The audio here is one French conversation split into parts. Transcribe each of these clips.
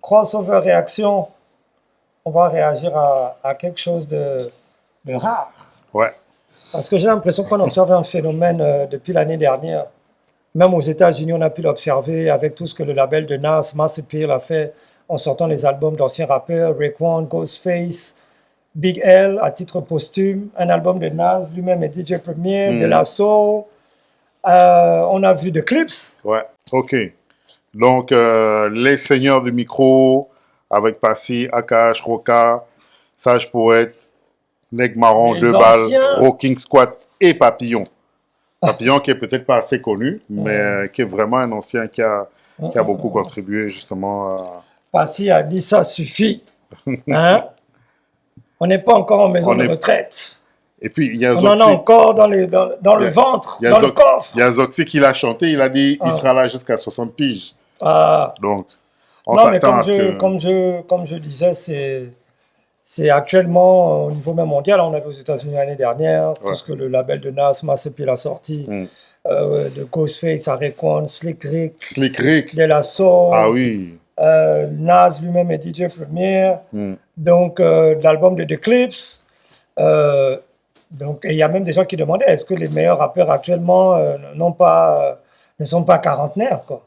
crossover réaction, on va réagir à quelque chose de rare. Ouais. Parce que j'ai l'impression qu'on observe un phénomène depuis l'année dernière. Même aux États-Unis, on a pu l'observer avec tout ce que le label de Nas, Master P a fait en sortant les albums d'anciens rappeurs, Raekwon, Ghostface, Big L à titre posthume, un album de Nas, lui-même est DJ Premier, De La Soul. On a vu The Clips. Ouais, ok. Donc, les seigneurs du micro, avec Passy, Akash, Roka, Sage Poète, Neg Marron, Les Deux anciens. Balles, Rocking Squad et Papillon. Papillon qui est peut-être pas assez connu, mais qui est vraiment un ancien qui a beaucoup contribué justement à... Passy a dit ça suffit. Hein? On n'est pas encore en maison de retraite. Et puis, il y a On en a encore dans le ventre, dans le coffre. Il y a Zoxy qui l'a chanté, il a dit il sera là jusqu'à 60 piges. Donc, on s'attend à ce que... Comme je disais, c'est actuellement, au niveau même mondial, on avait aux États-Unis l'année dernière, tout ce que le label de Nas, Master P a sorti, de Ghostface à Raekwon, Slick Rick, De La Soul. Ah oui. Nas lui-même est DJ Premier. Donc, l'album de The Clips. Donc, il y a même des gens qui demandaient est-ce que les meilleurs rappeurs actuellement ne sont pas quarantenaires, quoi.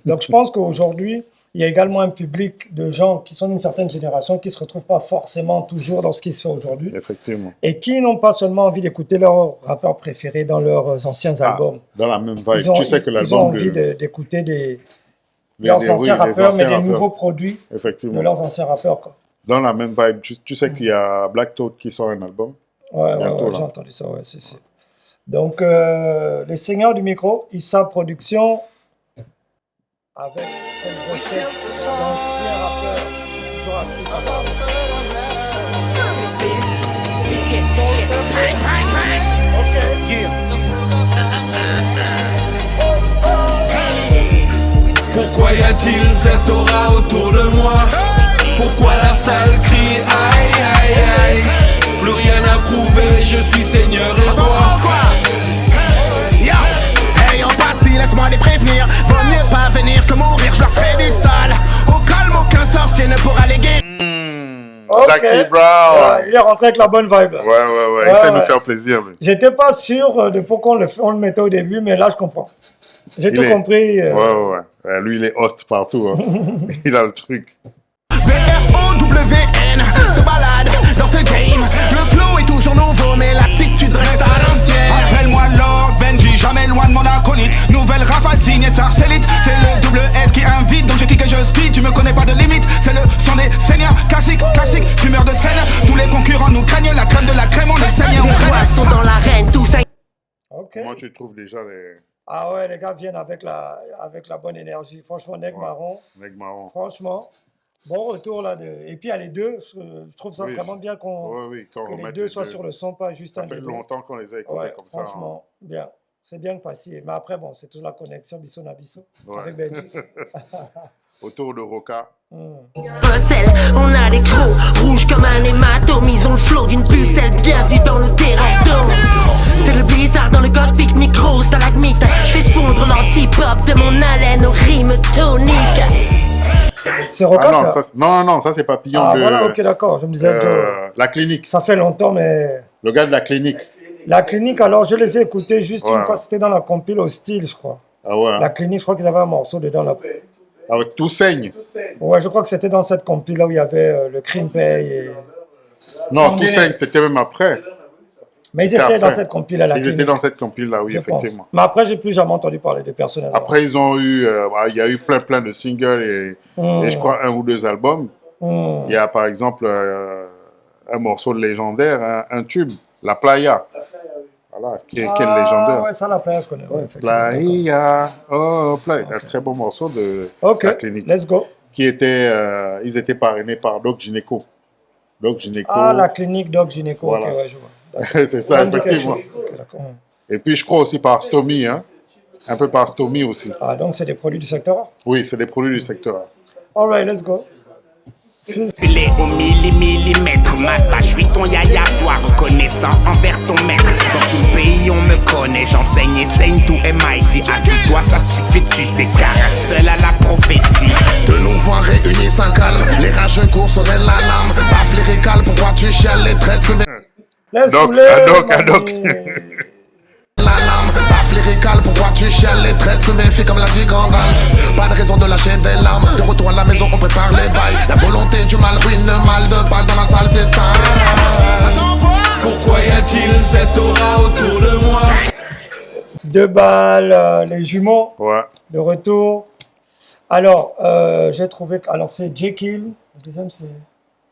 Donc, je pense qu'aujourd'hui, il y a également un public de gens qui sont d'une certaine génération qui ne se retrouvent pas forcément toujours dans ce qui se fait aujourd'hui. Effectivement. Et qui n'ont pas seulement envie d'écouter leurs rappeurs préférés dans leurs anciens albums. Dans la même vibe. Tu sais que l'album ils ont envie d'écouter leurs anciens rappeurs, mais des nouveaux produits de leurs anciens rappeurs, quoi. Dans la même vibe. Tu sais qu'il y a Black Thought qui sort un album. Ouais, j'ai entendu ça, ouais, c'est. Donc, les seigneurs du micro, Issa Production, avec cette recette d'anciens rappeurs, toujours actifs. Pourquoi y a-t-il cette aura autour de moi? Pourquoi la salle crie aïe aïe aïe? Plus rien à prouver, je suis seigneur et roi. Hey, en Passy, laisse-moi les prévenir. Vaut mieux pas venir que mourir, je leur fais du sale. Au calme, aucun sorcier ne pourra les guérir. Jackie Brown. Il est rentré avec la bonne vibe. Ouais. Il essaie de nous faire plaisir. Lui. J'étais pas sûr de pourquoi on le mettait au début, mais là, je comprends. J'ai tout compris. Ouais. Lui, il est host partout. Hein. Il a le truc. B-R-O-W-N se balade dans ce game. Le flow est toujours nouveau, mais l'attitude reste à l'ancienne. Appelle-moi Lord Benji, jamais loin de mon acolyte. Nouvelle rafale signée Sarcellite. C'est le double S qui invite, donc je kick et je speed. Tu me connais pas de limite, c'est le son des seigneurs. Classique, fumeur de scène. Tous les concurrents nous craignent, la crème de la crème, on est saignés, on Les rois sont dans l'arène, tout ça. Comment tu trouves déjà les... Ah ouais, les gars viennent avec la bonne énergie. Franchement, Neg Marron. Franchement, bon retour là. Et puis, il y a les deux. Je trouve ça vraiment bien que les deux soient sur le son, pas juste un. Ça fait longtemps qu'on les a écoutés comme ça. Franchement, bien. C'est bien passé. Mais après, bon, c'est toujours la connexion Bisson à Bisson avec Benji. Autour de Roka. On a des crocs rouges comme un hématome. Ils ont le flow d'une pucelle, bienvenue dans le terrain. C'est le blizzard dans le cockpit, micro, stalagmite. Je fais fondre l'anti-pop de mon haleine aux rimes toniques. C'est Roka, ça? Non, ça c'est Papillon de... voilà, ok, d'accord. Je me disais... La clinique. Ça fait longtemps, mais... Le gars de la clinique. La clinique, alors je les ai écoutés juste une fois, c'était dans la compile au style, je crois. Ah ouais. La clinique, je crois qu'ils avaient un morceau dedans là. Avec Tout saigne. Ouais, je crois que c'était dans cette compile là où il y avait le Crime Pay et... Non, Tout saigne, c'était même après. Mais ils étaient dans cette compile là. Ils étaient dans cette compile là, oui, effectivement. Mais après, j'ai plus jamais entendu parler des personnages. Après, ils ont eu, il y a eu plein de singles et je crois 1 ou 2 albums. Il y a par exemple un morceau de légendaire, un tube, La Playa. Voilà, qui est légendaire. Ouais, ça, La Playa, je connais. Playa, Playa. Un très beau morceau de La Clinique. Let's go. Ils étaient parrainés par Doc Gynéco. La Clinique Doc Gynéco. Voilà. Okay, ouais, je vois. C'est ça, effectivement. Et puis, je crois aussi par Stomy, hein. Un peu par Stomy aussi. Ah, donc c'est des produits du secteur A? Oui, c'est des produits du secteur A. All right, let's go. Filet au millimètre, Masta, je suis ton yaya, sois reconnaissant envers ton maître. Dans tout le pays on me connaît, j'enseigne et saigne tout MIC. Assis-toi, ça suffit de sucer, car seul à la prophétie. De nous voir réunis calme. Les rageux courent sonner l'alarme. C'est pas flérical, pourquoi tu chiales les traits? Donc. L'alarme, c'est pas flérical, pourquoi tu chiales les traits? Se méfie comme l'a dit Gandalf. Pas de raison de lâcher des larmes. De retour à la maison, on prépare les bails. La volonté du mal ruine le mal de balle dans la salle, c'est ça. Pourquoi y a-t-il cette aura autour de moi? 2 balles, les jumeaux, Ouais. de retour. Alors, j'ai trouvé... Alors, c'est Jekyll. Le deuxième, c'est...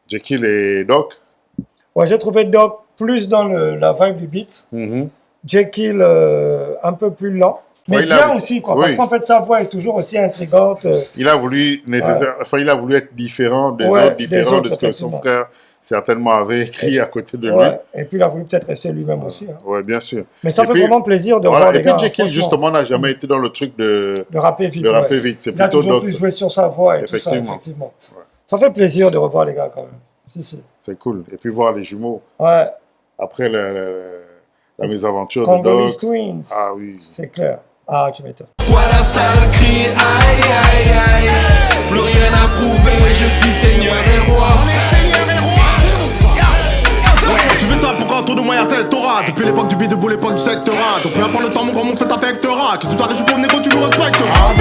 Jekyll et Doc. Ouais, j'ai trouvé Doc plus dans la vibe du beat. Jekyll, un peu plus lent. Mais Ouais, bien aussi, quoi. Oui. Parce qu'en fait, sa voix est toujours aussi intrigante. Il a voulu il a voulu être différent des Ouais, autres, différent de ce que son effectivement. frère certainement avait écrit à côté de lui. Ouais. Et puis, il a voulu peut-être rester lui-même aussi. Hein. Ouais, bien sûr. Mais ça Et fait puis, vraiment plaisir de voilà. voir Et les puis gars. Jekyll, franchement, justement, n'a jamais été dans le truc de de rapper vite. rapper vite. C'est Il a plutôt toujours Doc. plus joué sur sa voix et tout ça, Effectivement. effectivement. Ouais. Ça fait plaisir de revoir les gars quand même. Si. C'est cool. Et puis voir les jumeaux. Ouais. Après la mésaventure de Congolese Doc. Twins. Ah oui. C'est clair. Ah, tu m'étonnes. Pourquoi la salle crie aïe aïe aïe? Plus rien à prouver, je suis seigneur et roi. Tu veux ça pourquoi autour de moi y'a cette aura? Depuis l'époque du bidebout, l'époque du sectera. Donc peu importe le temps, mon grand monde fait t'affectera. Que tu sois riche ou pauvre, négo, tu nous respecteras.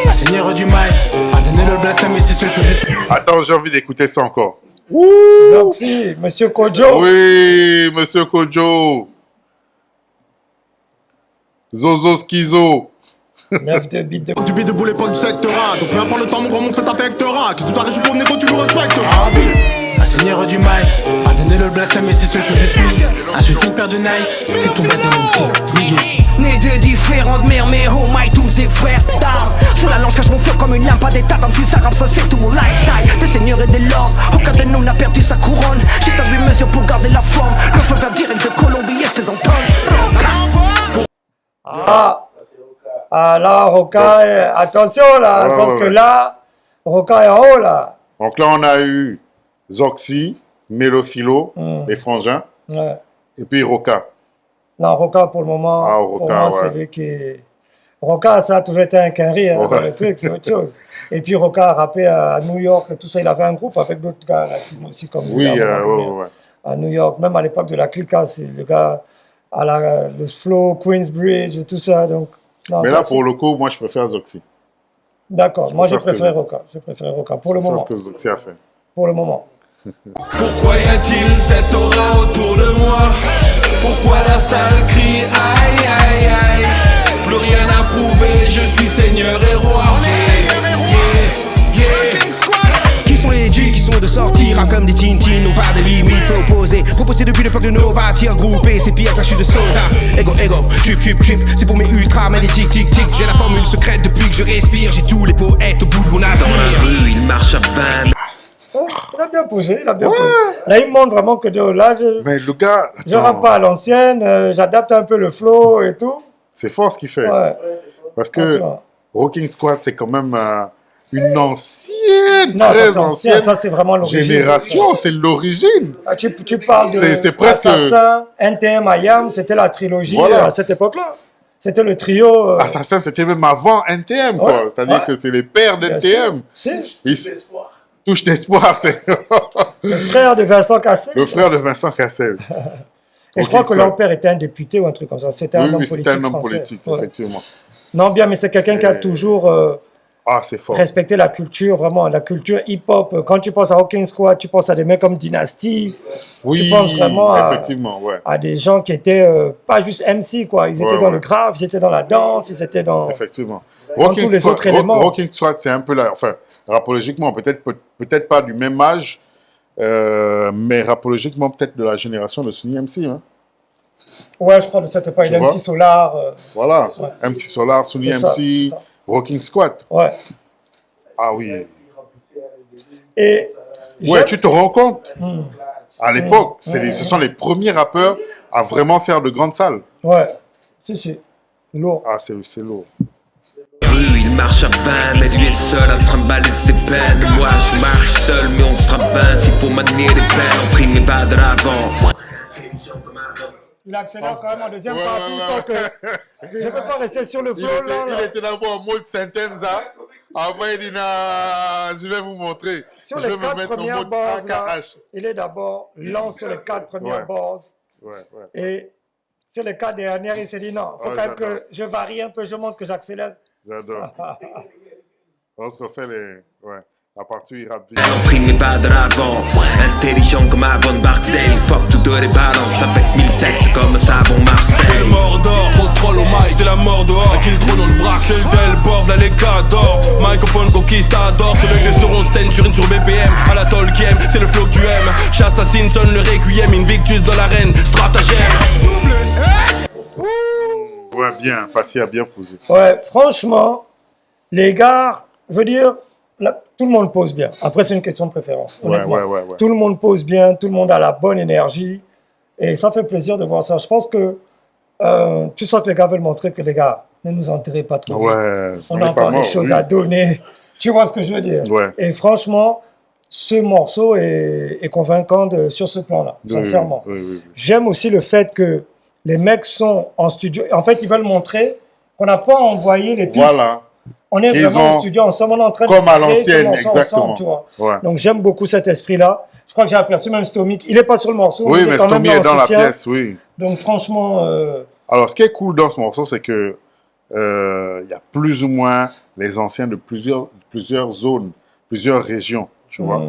La seigneur du mail, pardonnez le blasphème et c'est ce que je suis. Attends, j'ai envie d'écouter ça encore. Zoxy, Monsieur Kojo. Oui, monsieur Kojo. Zozo Skizo. 9 de beat de... Du bidebout, l'époque du sectera. Donc peu importe le temps, mon grand monde fait t'affectera. Que tu sois riche ou pauvre, négo, tu nous respecteras. La seigneur du mail, pardonnez le blasphème et c'est ce que je suis. Insulte une paire de Nike, c'est ton bâton MC. Nés de différentes mères, mais oh my, tous des frères d'armes. Sous la lance cache mon feu comme une lampe à des tas d'amphus arabes, ça c'est tout mon lifestyle. Des seigneurs et des lords, aucun de nous n'a perdu sa couronne. Juste à 8 mesures pour garder la forme. Le feu vert direct de Colombie, espèce en tonne. Ah là, Roca, attention là, Ouais, parce ouais, que ouais. là, Roca est en haut là. Donc là, on a eu Zoxy, Mélophilo, les frangins, Ouais. et puis Roca. Non, Roca pour le moment, Ah, pour Roca, moi, ouais. c'est lui qui est... Roca, ça a toujours été un quinri, hein, Ouais. dans le truc, c'est autre chose. Et puis Roca a rappé à New York, tout ça, il avait un groupe avec d'autres gars latino aussi comme lui. Oui, à un moment donné, ouais. à New York, même à l'époque de la Clica, c'est le gars à le Flow, Queensbridge et tout ça. Donc, non, Mais là, classique. pour le coup, moi, je préfère Zoxy. D'accord, moi j'ai préfère ce que préféré Roca. J'ai préféré Roca pour le C'est ce moment. que Zoxy a fait. Pour le moment. Pourquoi y a-t-il cette aura autour de moi? Pourquoi la salle crie aïe aïe aïe? Plus rien à prouver, je suis seigneur et roi. Qui sont les G qui sont de sortir comme des Tintines, non pas de limites opposées. Proposé depuis l'époque de Nova, tir groupé, c'est pire que je suis de Sosa. Ego, trip, c'est pour mes ultras, mais des tic. J'ai la formule secrète depuis que je respire, j'ai tous les poètes au bout de mon avenir. Dans la rue, il marche à 20. Oh, il a bien posé, il a bien posé. Là, il montre vraiment que là, Mais le gars, je rappe pas à l'ancienne, j'adapte un peu le flow et tout. c'est fort ce qu'il fait. Ouais. Parce que Attends. Rocking Squad, c'est quand même une ancienne, Non, ça, très c'est ancien, ancienne ça c'est vraiment l'origine. génération. C'est l'origine. Ah, tu parles de C'est presque- Assassin, NTM, IAM, c'était la trilogie Voilà. à cette époque-là. C'était le trio. Assassin, c'était même avant NTM, quoi. Ouais, C'est-à-dire ouais. que c'est les pères bien d'NTM. sûr. Si, Touche d'espoir, c'est le frère de Vincent Cassel. le frère de Vincent Cassel. Et je crois que Squad. leur père était un député ou un truc comme ça. C'était un Oui, homme oui, politique c'était un homme français. politique, Ouais. effectivement. Non, bien, mais c'est quelqu'un qui a toujours Ah, c'est fort. respecté la culture, vraiment, la culture hip-hop. Quand tu penses à Rocking Squad, tu penses à des mecs comme Dynasty, Oui, tu penses vraiment effectivement, ouais. à des gens qui étaient pas juste MC, quoi. Ils étaient Ouais, dans ouais. le grave, ils étaient dans la danse, ils étaient dans... Effectivement. Dans tous les autres éléments. Rocking Squad, c'est un peu là, enfin, rapologiquement, peut-être pas du même âge, mais rapologiquement, peut-être de la génération de Sunny MC. Hein. Ouais, je crois que c'était pas Tu une vois MC Solar. Voilà. MC Solar, Sunny C'est ça, MC, c'est ça. Rocking Squad. Ouais. Ah oui. Et Ouais, j'aime- tu te rends compte à l'époque, ce sont les premiers rappeurs à vraiment faire de grandes salles. Ouais, si. Lourd. Ah, c'est lourd. Rue, il marche à 20, mais lui est seul à trimballer ses peines. Moi je marche seul, mais on sera 20. S'il faut manier les peines, on prime et va de l'avant. Il accélère quand même en deuxième Ouais, partie ouais, sans que... Je peux pas rester sur le Il flow là. était d'abord en mode Sentenza. Après, il dit, non, je vais vous montrer. Sur Je les vais me 4 mettre en premières mode bases, là, AKH. il est d'abord lent sur les 4 premières bases. Ouais, ouais. Et sur les 4 dernières, il s'est dit non, il faut quand même que je varie un peu, je montre que j'accélère. J'adore. On se refait la partie où il rappe vite. Pris mes pas de l'avant, intelligent comme Avon Barksdale. Fuck tout de les balances, ça fait 1000 textes comme Savon Marseille. C'est le Mordor, trop de troll au mic, c'est la mort dehors. Qui le trop dans le braque, c'est le Delport, là les cadors. Microphone conquistador, c'est l'œil sur on scène sur une sur BPM. À la Tolkien, c'est le flow que tu aimes. J'assassine, sonne le requiem, Invictus dans l'arène, stratagème. Ouais, bien, Passy a bien posé. Ouais, franchement, les gars, je veux dire, là, tout le monde pose bien. Après, c'est une question de préférence. Ouais. Tout le monde pose bien, tout le monde a la bonne énergie. Et ça fait plaisir de voir ça. Je pense que tu sens que les gars veulent montrer que les gars, ne nous enterrez pas trop. Ouais, On a encore des choses à donner. Tu vois ce que je veux dire? Ouais. Et franchement, ce morceau est convaincant sur ce plan-là, sincèrement. Oui. J'aime aussi le fait que les mecs sont en studio. En fait, ils veulent montrer qu'on n'a pas envoyé les pistes. Voilà. On est vraiment en studio ensemble, on est en train comme de à créer l'ancienne, ce morceau exactement. ensemble, tu vois. Ouais. Donc j'aime beaucoup cet esprit-là. Je crois que j'ai aperçu même Stomy. Il n'est pas sur le morceau. Oui, il mais est quand même Stomy est dans la soutien. pièce, oui. Donc franchement... Alors, ce qui est cool dans ce morceau, c'est que il y a plus ou moins les anciens de plusieurs zones, plusieurs régions, tu vois.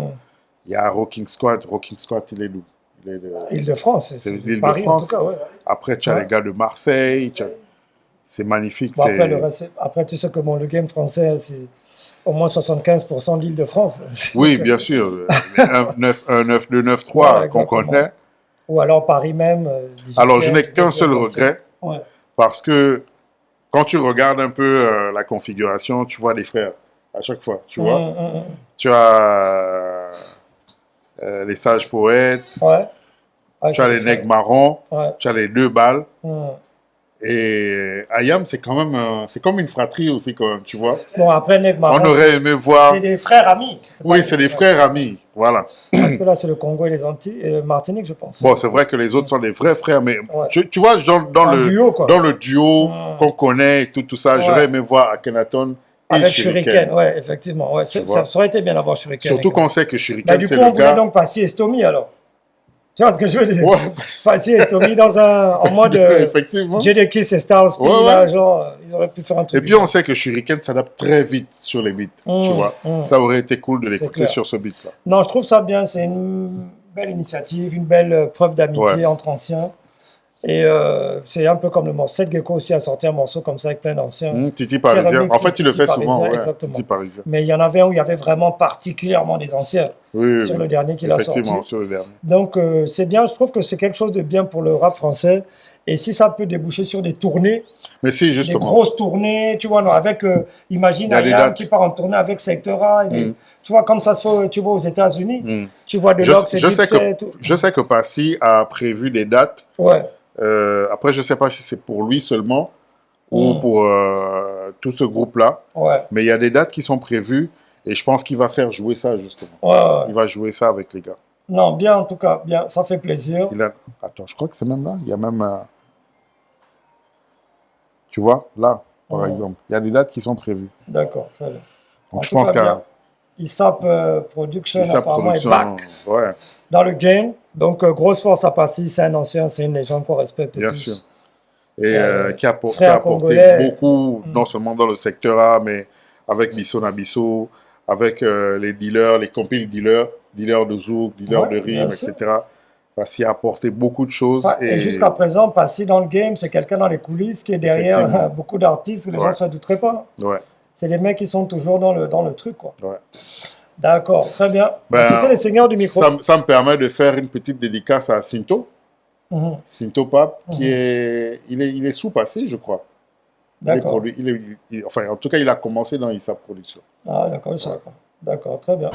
Il y a Rocking Squad. Rocking Squad, il est d'où? Il est de Île-de-France. C'est Paris, en tout l'Île-de-France. cas, ouais. Après, tu as les gars de Marseille. C'est magnifique. Bon, après, tu sais comment le game français, c'est au moins 75% de l'Île-de-France. Oui, bien sûr. Un 9-2, 9-3 qu'on connaît. Ou alors Paris même. Alors, je n'ai qu'un seul regret. Ouais. Parce que quand tu regardes un peu la configuration, tu vois les frères à chaque fois, tu vois. Tu as les sages poètes, tu as les nègres marrons, tu as les 2 balles. Et Ayam, c'est quand même c'est comme une fratrie aussi, quand même, tu vois. Bon, après, nègres marrons, on aurait aimé voir. C'est des frères amis. Oui, c'est des frères amis, voilà. Parce que là, c'est le Congo et les Antilles, et le Martinique, je pense. Bon, c'est vrai que les autres sont des vrais frères, mais tu vois, dans le duo qu'on connaît et tout ça, j'aurais aimé voir Akhenaton et avec Shuriken. Ouais, effectivement. Ouais, ça aurait été bien d'avoir Shuriken. Surtout qu'on sait que Shuriken, c'est le gars... Du coup, on voulait gars... donc Passy et Stomy, alors. Tu vois ce que je veux dire? Ouais. Passy et Stomy en mode effectivement. Jadakiss et Styles P, là, genre, ils auraient pu faire un truc. Et puis, on sait que Shuriken s'adapte très vite sur les beats, tu vois. Ça aurait été cool de l'écouter sur ce beat-là. Non, je trouve ça bien. C'est une belle initiative, une belle preuve d'amitié entre anciens. Et c'est un peu comme le morceau. Seth Gecko aussi a sorti un morceau comme ça avec plein d'anciens. Titi Parisien. En fait, il le fait souvent. Titi Parisien. Mais il y en avait un où il y avait vraiment particulièrement des anciens. Sur le dernier qu'il a sorti. Effectivement, sur le dernier. Donc, c'est bien. Je trouve que c'est quelque chose de bien pour le rap français. Et si ça peut déboucher sur des tournées, mais si, justement. des grosses tournées, tu vois, avec, imagine Ayam qui part en tournée avec Sectora. Tu vois, comme ça se fait, tu vois, aux États-Unis. Tu vois de l'Ox et je sais que Passy a prévu des dates. Ouais. Après, je ne sais pas si c'est pour lui seulement ou pour tout ce groupe-là. Ouais. Mais il y a des dates qui sont prévues et je pense qu'il va faire jouer ça, justement. Ouais. Il va jouer ça avec les gars. Non, bien, en tout cas, bien. Ça fait plaisir. Attends, je crois que c'est même là. Il y a même... Tu vois, là, par exemple. Il y a des dates qui sont prévues. D'accord, très bien. Donc, je pense qu'à... ISAP Production, apparemment, est back dans le game. Donc, grosse force à Passy. C'est un ancien, c'est une légende qu'on respecte bien tous. Sûr. Et qui a apporté beaucoup, non seulement dans le secteur A, mais avec Bisso Nabisso, avec les dealers, les compiles dealers de zouk, dealers de rime, etc. Passy a apporté beaucoup de choses. Et jusqu'à présent, Passy dans le game, c'est quelqu'un dans les coulisses qui est derrière beaucoup d'artistes que les gens ne se douteraient pas. C'est les mecs qui sont toujours dans le truc, quoi. D'accord, très bien. C'était les seigneurs du micro. Ça me permet de faire une petite dédicace à Sinto. Sinto Pape, il est sous-passé, je crois. D'accord. Enfin, en tout cas, il a commencé dans ISAP Production. Ah, d'accord, je sais pas. D'accord, très bien.